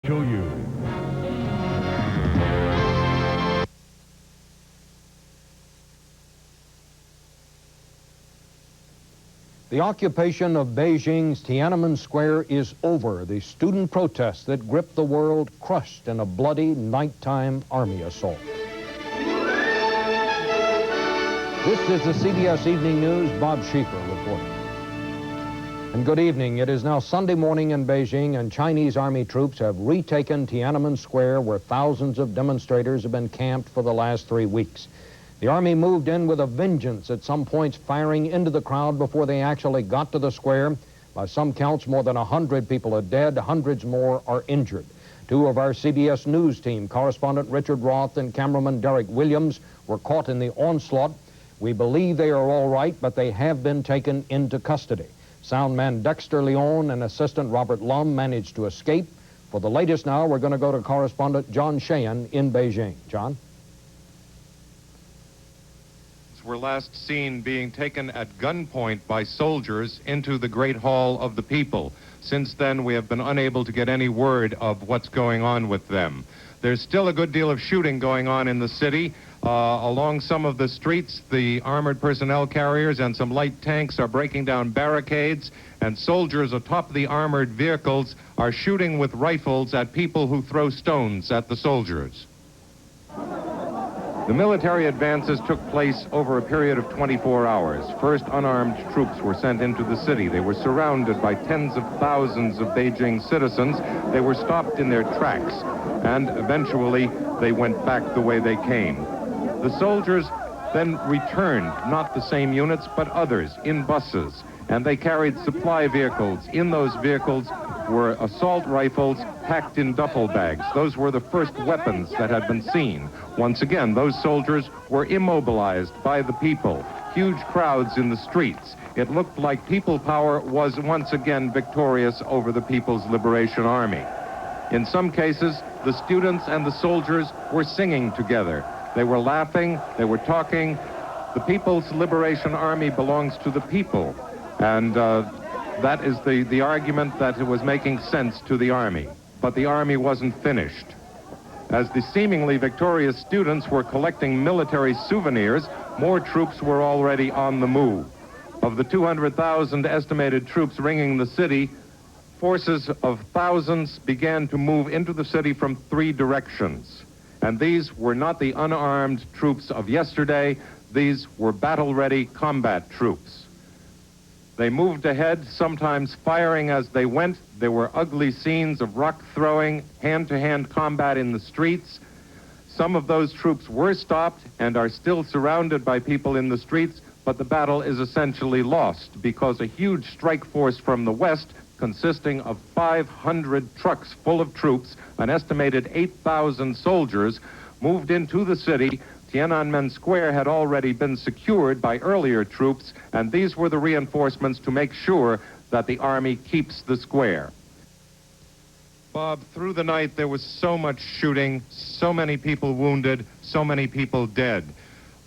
to you. The occupation of Beijing's Tiananmen Square is over. The student protests that gripped the world crushed in a bloody nighttime army assault. This is the CBS Evening News. Bob Schieffer reporting. And good evening. It is now Sunday morning in Beijing, and Chinese army troops have retaken Tiananmen Square, where thousands of demonstrators have been camped for the last 3 weeks. The army moved in with a vengeance, at some points firing into the crowd before they actually got to the square. By some counts, more than 100 people are dead, hundreds more are injured. Two of our CBS News team, correspondent Richard Roth and cameraman Derek Williams, were caught in the onslaught. We believe they are all right, but they have been taken into custody. Soundman Dexter Leon and assistant Robert Lum managed to escape. For the latest now, we're going to go to correspondent John Sheehan in Beijing. John? Were last seen being taken at gunpoint by soldiers into the Great Hall of the People. Since then, we have been unable to get any word of what's going on with them. There's still a good deal of shooting going on in the city. Along some of the streets, the armored personnel carriers and some light tanks are breaking down barricades, and soldiers atop the armored vehicles are shooting with rifles at people who throw stones at the soldiers. The military advances took place over a period of 24 hours. First, unarmed troops were sent into the city. They were surrounded by tens of thousands of Beijing citizens. They were stopped in their tracks, and eventually they went back the way they came. The soldiers then returned, not the same units, but others, in buses, and they carried supply vehicles. In those vehicles were assault rifles packed in duffel bags. Those were the first weapons that had been seen. Once again, those soldiers were immobilized by the people. Huge crowds in the streets. It looked like people power was once again victorious over the People's Liberation Army. In some cases, the students and the soldiers were singing together. They were laughing, they were talking. The People's Liberation Army belongs to the people, and that is the argument that it was making sense to the army. But the army wasn't finished. As the seemingly victorious students were collecting military souvenirs, more troops were already on the move. Of the 200,000 estimated troops ringing the city, forces of thousands began to move into the city from 3 directions. And these were not the unarmed troops of yesterday. These were battle-ready combat troops. They moved ahead, sometimes firing as they went. There were ugly scenes of rock throwing, hand-to-hand combat in the streets. Some of those troops were stopped and are still surrounded by people in the streets, but the battle is essentially lost because a huge strike force from the west, consisting of 500 trucks full of troops, an estimated 8,000 soldiers, moved into the city. Tiananmen Square had already been secured by earlier troops, and these were the reinforcements to make sure that the army keeps the square. Bob, through the night there was so much shooting, so many people wounded, so many people dead.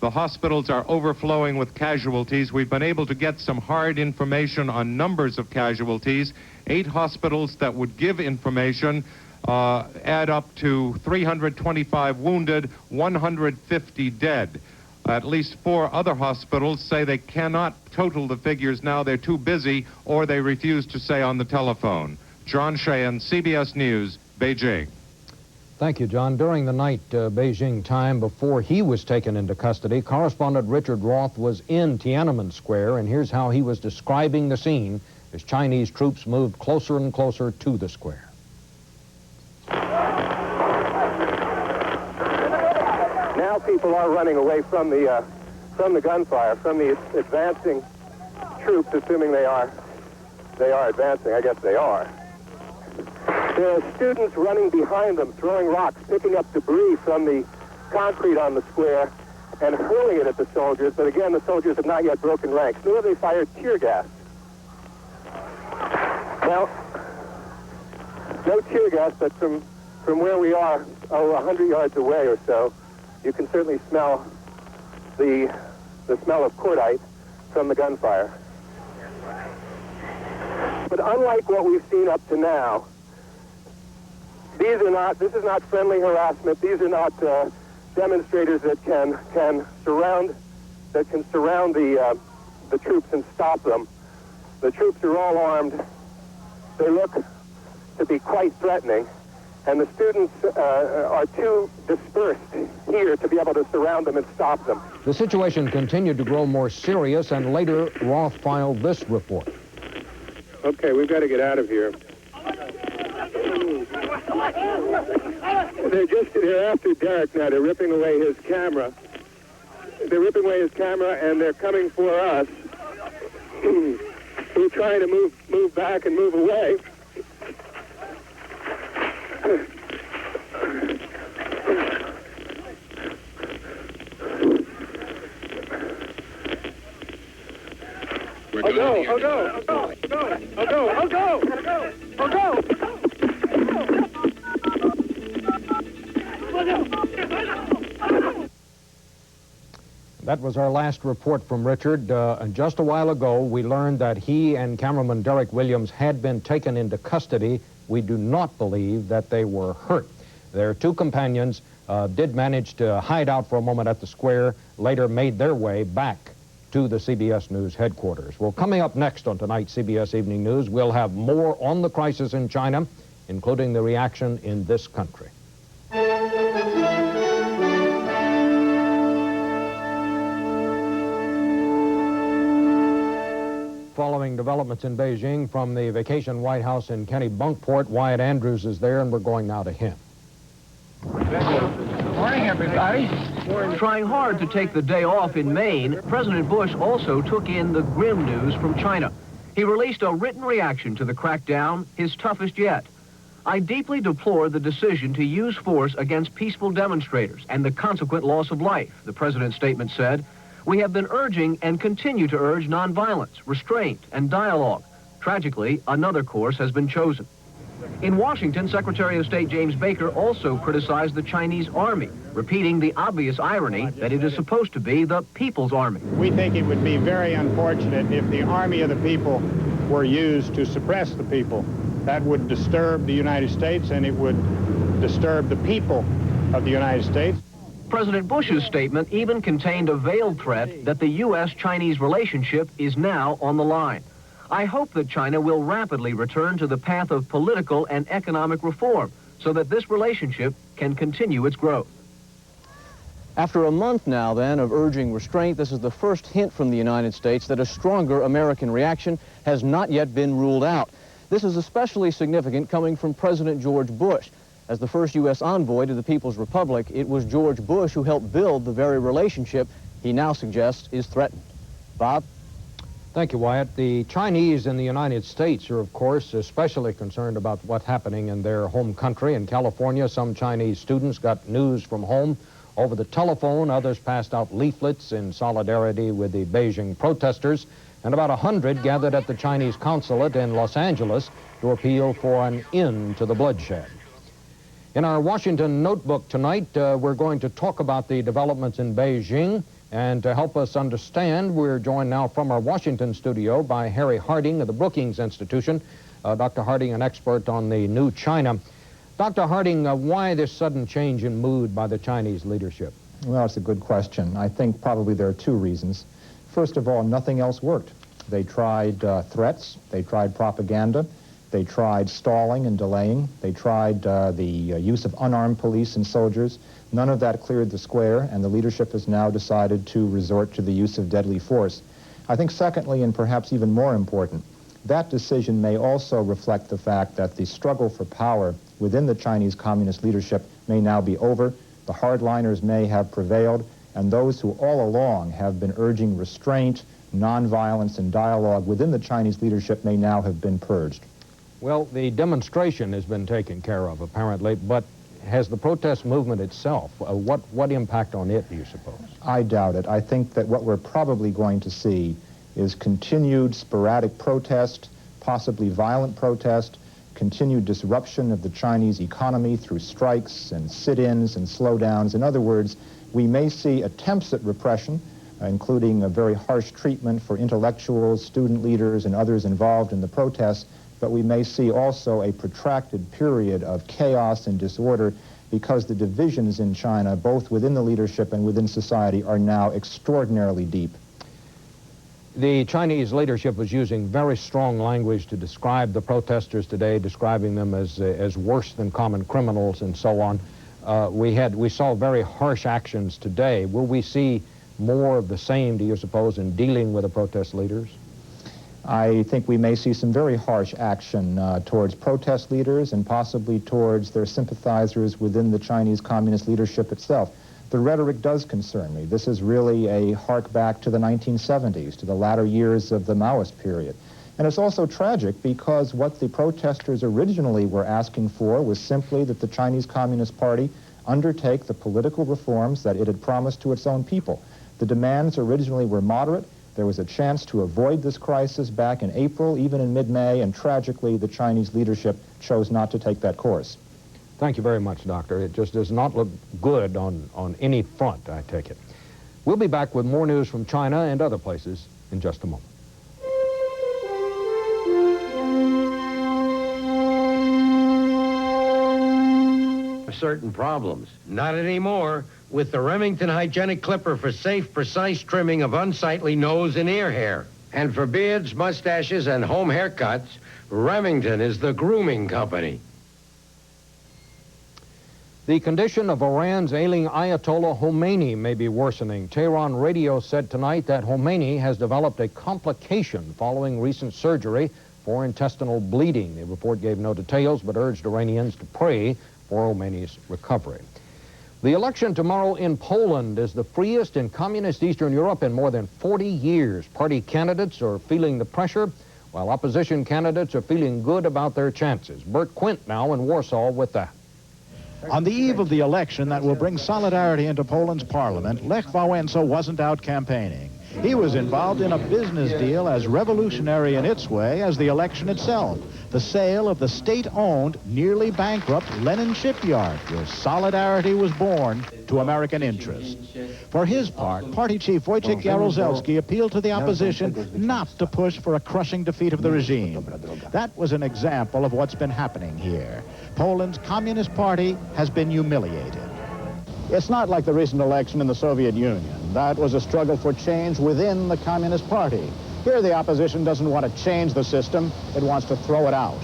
The hospitals are overflowing with casualties. We've been able to get some hard information on numbers of casualties. 8 hospitals that would give information add up to 325 wounded, 150 dead. At least 4 other hospitals say they cannot total the figures now. They're too busy, or they refuse to say on the telephone. John Sheehan, CBS News, Beijing. Thank you, John. During the night, Beijing time, before he was taken into custody, correspondent Richard Roth was in Tiananmen Square, and here's how he was describing the scene as Chinese troops moved closer and closer to the square. Now people are running away from the gunfire, from the advancing troops, assuming they are advancing. I guess they are. There are students running behind them, throwing rocks, picking up debris from the concrete on the square, and hurling it at the soldiers. But again, the soldiers have not yet broken ranks, nor have they fired tear gas. Well, no tear gas, but from where we are, 100 yards away or so, you can certainly smell the smell of cordite from the gunfire. But unlike what we've seen up to now, This is not friendly harassment. These are not demonstrators that can surround the troops and stop them. The troops are all armed. They look to be quite threatening, and the students are too dispersed here to be able to surround them and stop them. The situation continued to grow more serious, and later Roth filed this report. Okay, we've got to get out of here. They're after Derek now. They're ripping away his camera. They're ripping away his camera, and they're coming for us. We're trying to move back and move away. Oh go! That was our last report from Richard. And just a while ago, we learned that he and cameraman Derek Williams had been taken into custody. We do not believe that they were hurt. Their two companions did manage to hide out for a moment at the square, later made their way back to the CBS News headquarters. Well, coming up next on tonight's CBS Evening News, we'll have more on the crisis in China, including the reaction in this country. Following developments in Beijing from the vacation White House in Kennebunkport, Wyatt Andrews is there, and we're going now to him. Good morning, everybody. Trying hard to take the day off in Maine, President Bush also took in the grim news from China. He released a written reaction to the crackdown, his toughest yet. I deeply deplore the decision to use force against peaceful demonstrators and the consequent loss of life, the president's statement said. We have been urging and continue to urge nonviolence, restraint, and dialogue. Tragically, another course has been chosen. In Washington, Secretary of State James Baker also criticized the Chinese army, repeating the obvious irony that it is supposed to be the people's army. We think it would be very unfortunate if the army of the people were used to suppress the people. That would disturb the United States, and it would disturb the people of the United States. President Bush's statement even contained a veiled threat that the U.S.-Chinese relationship is now on the line. I hope that China will rapidly return to the path of political and economic reform so that this relationship can continue its growth. After a month now, then, of urging restraint, this is the first hint from the United States that a stronger American reaction has not yet been ruled out. This is especially significant coming from President George Bush. As the first U.S. envoy to the People's Republic, it was George Bush who helped build the very relationship he now suggests is threatened. Bob? Thank you, Wyatt. The Chinese in the United States are, of course, especially concerned about what's happening in their home country. In California, some Chinese students got news from home over the telephone. Others passed out leaflets in solidarity with the Beijing protesters. And about 100 gathered at the Chinese consulate in Los Angeles to appeal for an end to the bloodshed. In our Washington notebook tonight, we're going to talk about the developments in Beijing. And to help us understand, we're joined now from our Washington studio by Harry Harding of the Brookings Institution. Dr. Harding, an expert on the new China. Dr. Harding, why this sudden change in mood by the Chinese leadership? Well, it's a good question. I think probably there are two reasons. First of all, nothing else worked. They tried threats, they tried propaganda, they tried stalling and delaying, they tried the use of unarmed police and soldiers. None of that cleared the square, and the leadership has now decided to resort to the use of deadly force. I think secondly, and perhaps even more important, that decision may also reflect the fact that the struggle for power within the Chinese Communist leadership may now be over, the hardliners may have prevailed, and those who all along have been urging restraint, nonviolence, and dialogue within the Chinese leadership may now have been purged. Well, the demonstration has been taken care of, apparently, but has the protest movement itself, what impact on it do you suppose? I doubt it. I think that what we're probably going to see is continued sporadic protest, possibly violent protest, continued disruption of the Chinese economy through strikes and sit-ins and slowdowns. In other words, we may see attempts at repression, including a very harsh treatment for intellectuals, student leaders, and others involved in the protests, but we may see also a protracted period of chaos and disorder because the divisions in China, both within the leadership and within society, are now extraordinarily deep. The Chinese leadership was using very strong language to describe the protesters today, describing them as worse than common criminals and so on. We saw very harsh actions today. Will we see more of the same, do you suppose, in dealing with the protest leaders? I think we may see some very harsh action towards protest leaders and possibly towards their sympathizers within the Chinese Communist leadership itself. The rhetoric does concern me. This is really a hark back to the 1970s, to the latter years of the Maoist period. And it's also tragic because what the protesters originally were asking for was simply that the Chinese Communist Party undertake the political reforms that it had promised to its own people. The demands originally were moderate. There was a chance to avoid this crisis back in April, even in mid-May, and tragically the Chinese leadership chose not to take that course. Thank you very much, Doctor. It just does not look good on any front, I take it. We'll be back with more news from China and other places in just a moment. Certain problems. Not anymore with the Remington Hygienic Clipper for safe, precise trimming of unsightly nose and ear hair. And for beards, mustaches, and home haircuts, Remington is the grooming company. The condition of Iran's ailing Ayatollah Khomeini may be worsening. Tehran radio said tonight that Khomeini has developed a complication following recent surgery for intestinal bleeding. The report gave no details, but urged Iranians to pray for Khomeini's recovery. The election tomorrow in Poland is the freest in communist Eastern Europe in more than 40 years. Party candidates are feeling the pressure, while opposition candidates are feeling good about their chances. Bert Quint now in Warsaw with that. On the eve of the election that will bring solidarity into Poland's parliament, Lech Wałęsa wasn't out campaigning. He was involved in a business deal as revolutionary in its way as the election itself, the sale of the state-owned, nearly bankrupt Lenin shipyard, where solidarity was born to American interests. For his part, party chief Wojciech Jaruzelski appealed to the opposition not to push for a crushing defeat of the regime. That was an example of what's been happening here. Poland's Communist Party has been humiliated. It's not like the recent election in the Soviet Union. That was a struggle for change within the Communist Party. Here, the opposition doesn't want to change the system. It wants to throw it out.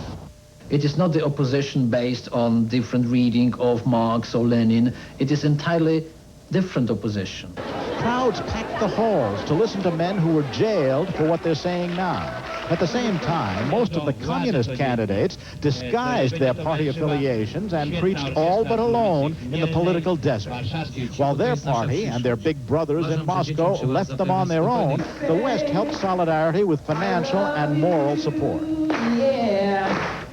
It is not the opposition based on different reading of Marx or Lenin. It is entirely different opposition. Crowds packed the halls to listen to men who were jailed for what they're saying now. At the same time, most of the communist candidates disguised their party affiliations and preached all but alone in the political desert. While their party and their big brothers in Moscow left them on their own, the West helped Solidarity with financial and moral support.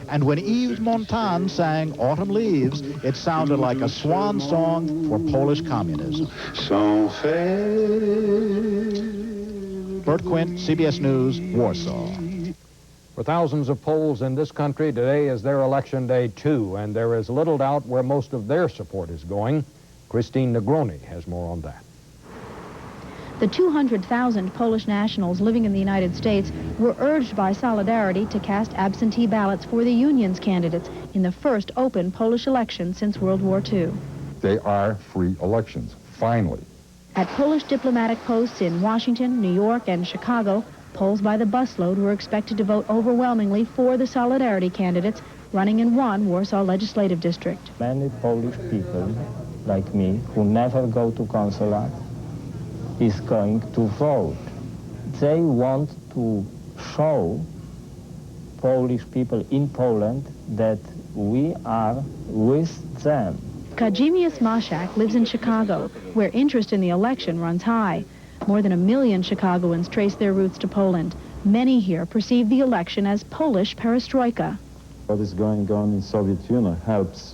And when Yves Montand sang Autumn Leaves, it sounded like a swan song for Polish communism. Bert Quint, CBS News, Warsaw. For thousands of Poles in this country, today is their election day too, and there is little doubt where most of their support is going. Christine Negroni has more on that. The 200,000 Polish nationals living in the United States were urged by Solidarity to cast absentee ballots for the Union's candidates in the first open Polish election since World War II. They are free elections, finally. At Polish diplomatic posts in Washington, New York, and Chicago, Poles by the busload were expected to vote overwhelmingly for the Solidarity candidates running in one Warsaw legislative district. Many Polish people, like me, who never go to consulate, is going to vote. They want to show Polish people in Poland that we are with them. Kazimierz Maszak lives in Chicago, where interest in the election runs high. More than 1 million Chicagoans trace their roots to Poland. Many here perceive the election as Polish perestroika. What is going on in Soviet Union helps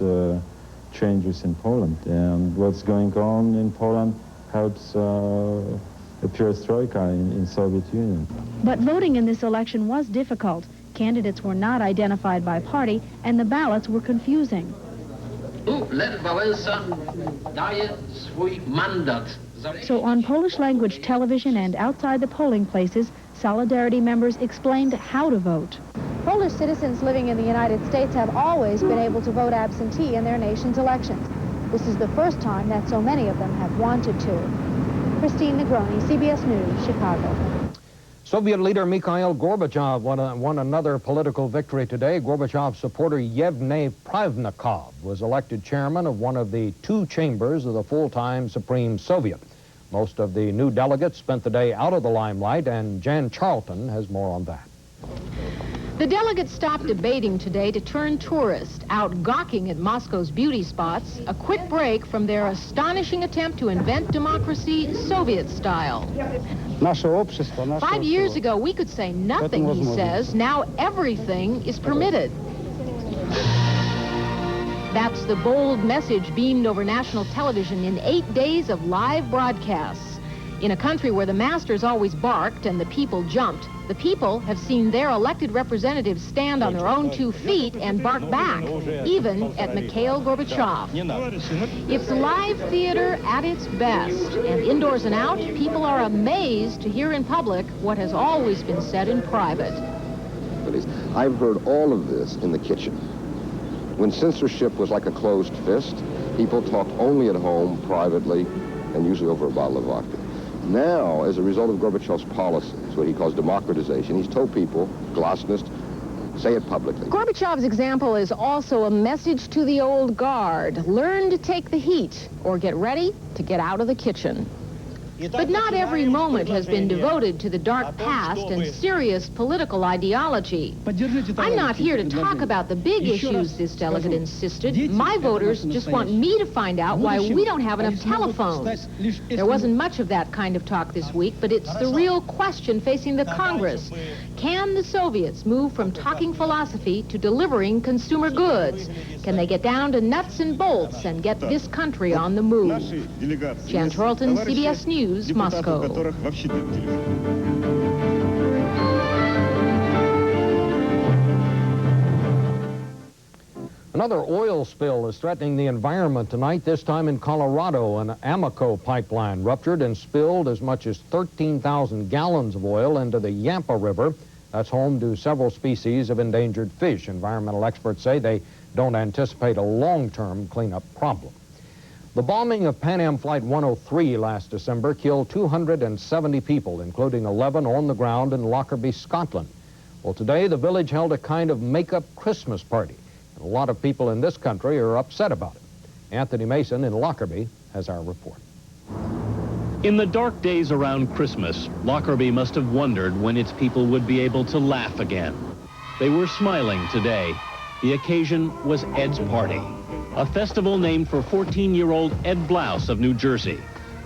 changes in Poland, and what's going on in Poland helps a perestroika in Soviet Union. But voting in this election was difficult. Candidates were not identified by party, and the ballots were confusing. So on Polish-language television and outside the polling places, Solidarity members explained how to vote. Polish citizens living in the United States have always been able to vote absentee in their nation's elections. This is the first time that so many of them have wanted to. Christine Negroni, CBS News, Chicago. Soviet leader Mikhail Gorbachev won another political victory today. Gorbachev's supporter Yevgeny Pravnikov was elected chairman of one of the two chambers of the full-time Supreme Soviet. Most of the new delegates spent the day out of the limelight, and Jan Charlton has more on that. The delegates stopped debating today to turn tourists, out gawking at Moscow's beauty spots, a quick break from their astonishing attempt to invent democracy Soviet style. 5 years ago, we could say nothing, he says. Now everything is permitted. That's the bold message beamed over national television in 8 days of live broadcasts. In a country where the masters always barked and the people jumped, the people have seen their elected representatives stand on their own 2 feet and bark back, even at Mikhail Gorbachev. It's live theater at its best, and indoors and out, people are amazed to hear in public what has always been said in private. I've heard all of this in the kitchen. When censorship was like a closed fist, people talked only at home, privately, and usually over a bottle of vodka. Now, as a result of Gorbachev's policies, what he calls democratization, he's told people, glasnost, say it publicly. Gorbachev's example is also a message to the old guard. Learn to take the heat, or get ready to get out of the kitchen. But not every moment has been devoted to the dark past and serious political ideology. I'm not here to talk about the big issues, this delegate insisted. My voters just want me to find out why we don't have enough telephones. There wasn't much of that kind of talk this week, but it's the real question facing the Congress. Can the Soviets move from talking philosophy to delivering consumer goods? Can they get down to nuts and bolts and get this country on the move? Jan Charlton, CBS News, Moscow. Another oil spill is threatening the environment tonight, this time in Colorado. An Amoco pipeline ruptured and spilled as much as 13,000 gallons of oil into the Yampa River. That's home to several species of endangered fish. Environmental experts say they don't anticipate a long-term cleanup problem. The bombing of Pan Am Flight 103 last December killed 270 people, including 11 on the ground in Lockerby, Scotland. Well, today the village held a kind of make-up Christmas party. And a lot of people in this country are upset about it. Anthony Mason in Lockerby has our report. In the dark days around Christmas, Lockerby must have wondered when its people would be able to laugh again. They were smiling today. The occasion was Ed's Party, a festival named for 14-year-old Ed Blouse of New Jersey,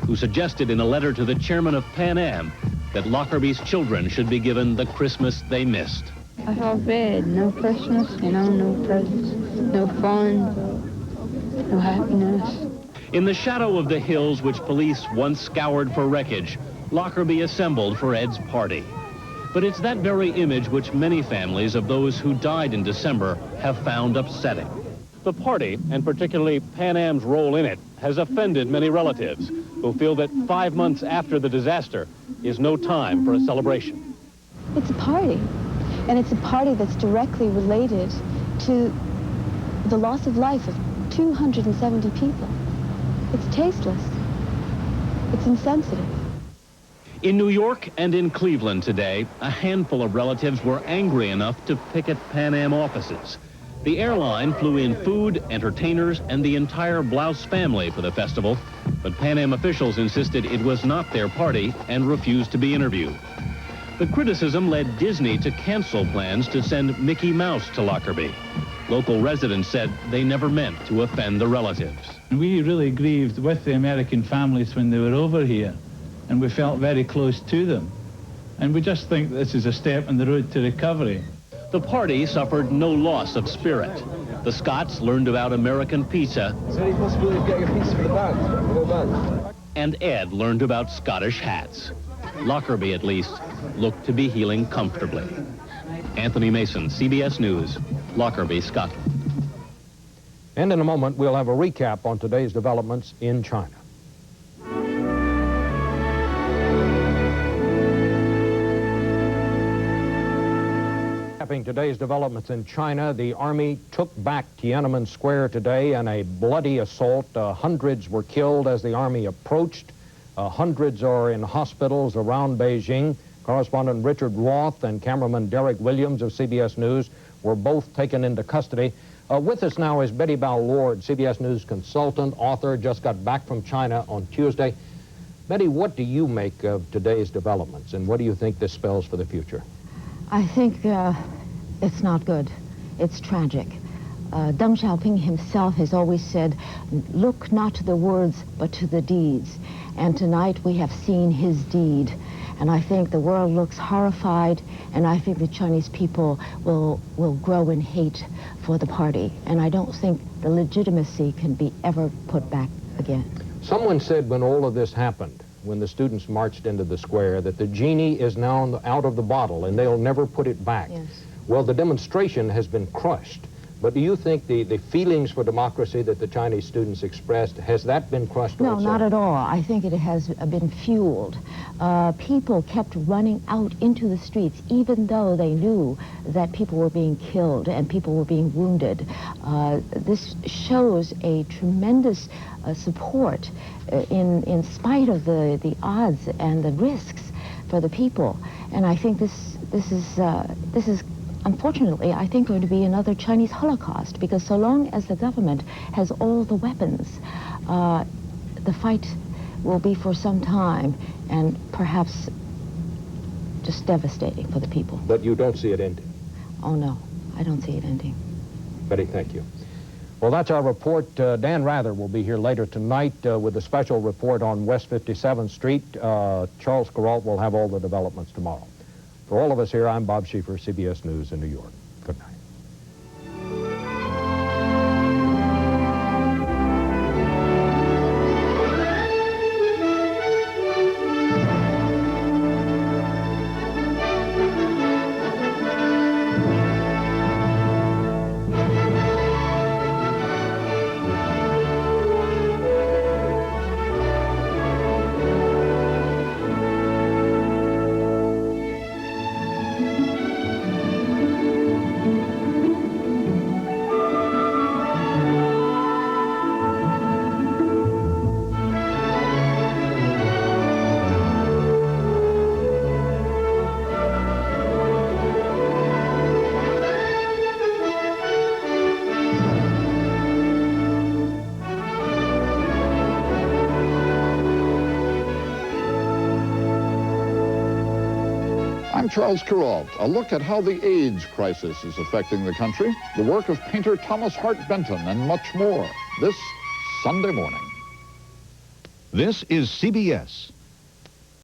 who suggested in a letter to the chairman of Pan Am that Lockerby's children should be given the Christmas they missed. I felt bad. No Christmas, no presents, no fun, no happiness. In the shadow of the hills which police once scoured for wreckage, Lockerby assembled for Ed's Party. But it's that very image which many families of those who died in December have found upsetting. The party, and particularly Pan Am's role in it, has offended many relatives who feel that 5 months after the disaster is no time for a celebration. It's a party, and it's a party that's directly related to the loss of life of 270 people. It's tasteless. It's insensitive. In New York and in Cleveland today, a handful of relatives were angry enough to picket Pan Am offices. The airline flew in food, entertainers, and the entire Blouse family for the festival, but Pan Am officials insisted it was not their party and refused to be interviewed. The criticism led Disney to cancel plans to send Mickey Mouse to Lockerby. Local residents said they never meant to offend the relatives. We really grieved with the American families when they were over here, and we felt very close to them. And we just think this is a step on the road to recovery. The party suffered no loss of spirit. The Scots learned about American pizza. Is there any possibility of getting a pizza for the band? And Ed learned about Scottish hats. Lockerby, at least, looked to be healing comfortably. Anthony Mason, CBS News, Lockerby, Scotland. And in a moment, we'll have a recap on today's developments in China. Recapping today's developments in China, the Army took back Tiananmen Square today in a bloody assault. Hundreds were killed as the Army approached. Hundreds are in hospitals around Beijing. Correspondent Richard Roth and cameraman Derek Williams of CBS News were both taken into custody. With us now is Betty Bao-Lord, CBS News consultant, author, just got back from China on Tuesday. Betty, what do you make of today's developments, and what do you think this spells for the future? I think it's not good. It's tragic. Deng Xiaoping himself has always said, look not to the words, but to the deeds. And tonight we have seen his deed. And I think the world looks horrified, and I think the Chinese people will grow in hate for the party. And I don't think the legitimacy can be ever put back again. Someone said when all of this happened, when the students marched into the square, that the genie is now out of the bottle and they'll never put it back. Yes. Well, the demonstration has been crushed. But do you think the feelings for democracy that the Chinese students expressed, has that been crushed also? No, not at all. I think it has been fueled. People kept running out into the streets, even though they knew that people were being killed and people were being wounded. This shows a tremendous support in spite of the odds and the risks for the people. And I think this is unfortunately, I think, going to be another Chinese Holocaust, because so long as the government has all the weapons, the fight will be for some time and perhaps just devastating for the people. But you don't see it ending? Oh, no, I don't see it ending. Betty, thank you. Well, that's our report. Dan Rather will be here later tonight with a special report on West 57th Street. Charles Kuralt will have all the developments tomorrow. For all of us here, I'm Bob Schieffer, CBS News in New York. Good night. I'm Charles Kuralt. A look at how the AIDS crisis is affecting the country, the work of painter Thomas Hart Benton, and much more. This Sunday morning. This is CBS.